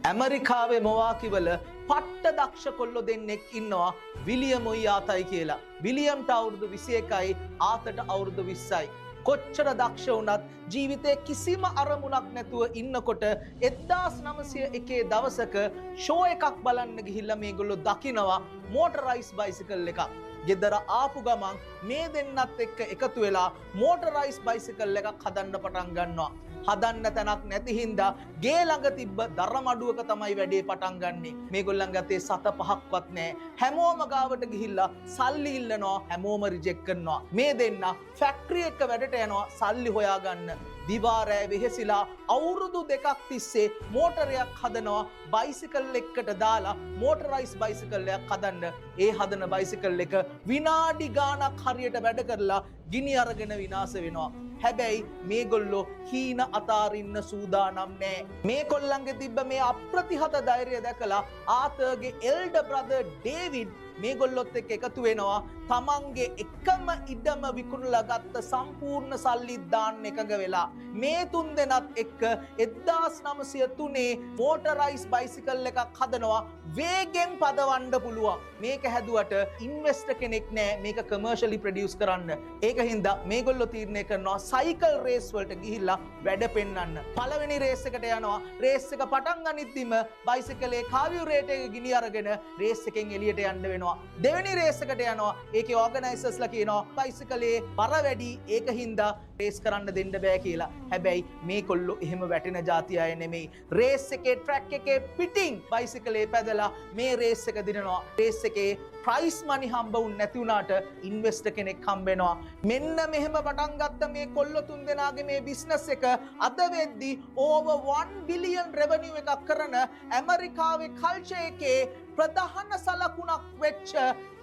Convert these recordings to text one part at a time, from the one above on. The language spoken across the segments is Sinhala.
ඇමරිකාවේ මොවාකිවල පට්ට දක්ෂ කොල්ලෝ දෙන්නෙක් ඉන්නවා විලියම් ඔයාතයි කියලා. විලියම්ට අවුරුදු 21යි ආතට අවුරුදු 20යි. කොච්චර දක්ෂ වුණත් ජීවිතේ කිසිම අරමුණක් නැතුව ඉන්නකොට 1901 දවසක ෂෝ එකක් බලන්න ගිහිල්ලා මේගොල්ලෝ දකිනවා මෝටරයිස් බයිසිකල් එකක්. ගෙදර ආපු ගමන් මේ දෙන්නත් එක්ක එකතු වෙලා මෝටරයිස් බයිසිකල් එකක් හදන්න පටන් ගන්නවා. හදන්න තැනක් නැති හින්දා ගේ ළඟ තිබ්බ දරමඩුවක තමයි වැඩේ පටන් ගන්නෙ. මේගොල්ලන් ගත්තේ 7-5ක්වත් නැහැ. හැමෝම ගාවට ගිහිල්ලා සල්ලි ඉල්ලනවා, හැමෝම රිජෙක්ට් කරනවා. මේ දෙන්න ෆැක්ටරි එක වැඩට යනවා සල්ලි හොයාගන්න. දිවා රෑ වෙහෙසිලා අවුරුදු 2ක් තිස්සේ මෝටරයක් හදනවා බයිසිකල් එකකට දාලා මෝටරයිස් බයිසිකල් එකක් හදන්න. ඒ හදන බයිසිකල් එක විනාඩි ගාණක් හරියට වැඩ කරලා ගිනි අරගෙන විනාශ වෙනවා. හැබැයි මේගොල්ලෝ හීන අතාරින්න සූදානම් නෑ. මේ කොල්ලන්ගේ තිබ්බ මේ අප්‍රතිහත ධෛර්යය දැකලා ආතරගේ එල්ඩර් බ්‍රදර් ඩේවිඩ් මේගොල්ලොත් එක්ක එකතු වෙනවා. තමන්ගේ එකම ඉඩම විකුණලා ගත්ත සම්පූර්ණ සල්ලි දාන්න එකඟ වෙලා මේ තුන් දෙනත් එක්ක 1903 මෝටරයිස් බයිසිකල් එකක් හදනවා වේගෙන් පදවන්න පුළුවන්. මේක හැදුවට ඉන්වෙස්ටර් කෙනෙක් නෑ මේක කමර්ෂියලි ප්‍රොඩියුස් කරන්න. ඒක හින්දා මේගොල්ලෝ තීරණය කරනවා සයිකල් රේස් වලට ගිහිල්ලා වැඩ පෙන්වන්න. පළවෙනි රේස් එකට යනවා. රේස් එක පටන් ගනිද්දිම බයිසිකලේ කාවියුරේටර් එක ගිනි අරගෙන රේස් එකෙන් එළියට යන්න වෙනවා. දෙවෙනි රේස් එකට යනවා. ඒකේ ඕගනයිසර්ස්ලා කියනවා බයිසිකලේ බර වැඩි ඒක හින්දා රේස් කරන්න දෙන්න බෑ කියලා. හැබැයි මේ කොල්ලෝ එහෙම වැටෙන જાති අය නෙමෙයි. රේස් එකේ ට්‍රැක් එකේ පිටින් බයිසිකලේ පැදලා මේ රේස් එක දිනනවා. රේස් එකේ ප්‍රයිස් මනි හම්බ වුන් නැති වුණාට ඉන්වෙස්ටර් කෙනෙක් හම්බ වෙනවා. මෙන්න මෙහෙම පටන් ගත්ත මේ කොල්ලෝ තුන් දෙනාගේ මේ බිස්නස් එක අද වෙද්දි over 1 බිලියන් රෙවෙනියු එකක් කරන ඇමරිකාවේ කල්චර් එකේ ප්‍රධාන සලකුණක් වෙච්ච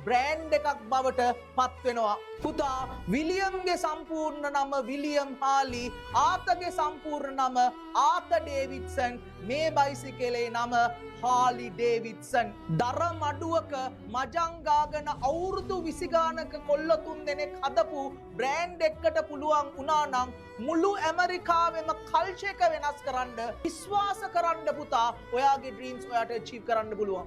බ්‍රෑන්ඩ් එකක් බවට පත් වෙනවා. පුතා විලියම්ගේ සම්පූර්ණ නම විලියම් හාලි, ආතගේ සම්පූර්ණ නම ආත ඩේවිඩ්සන්, මේ බයිසිකලේ නම හාලි ඩේවිඩ්සන්. දර මඩුවක මජං ගාගෙන අවුරුදු 20 ගානක කොල්ලෝ තුන් දෙනෙක් හදපු බ්‍රෑන්ඩ් එකකට පුළුවන් වුණා නම් මුළු ඇමරිකාවෙම කල්චර් එක වෙනස් කරන්න විශ්වාස කරන්න පුතා ඔයාගේ ඩ්‍රීම්ස් ඔයාට අචීව් කරන්න පුළුවන්.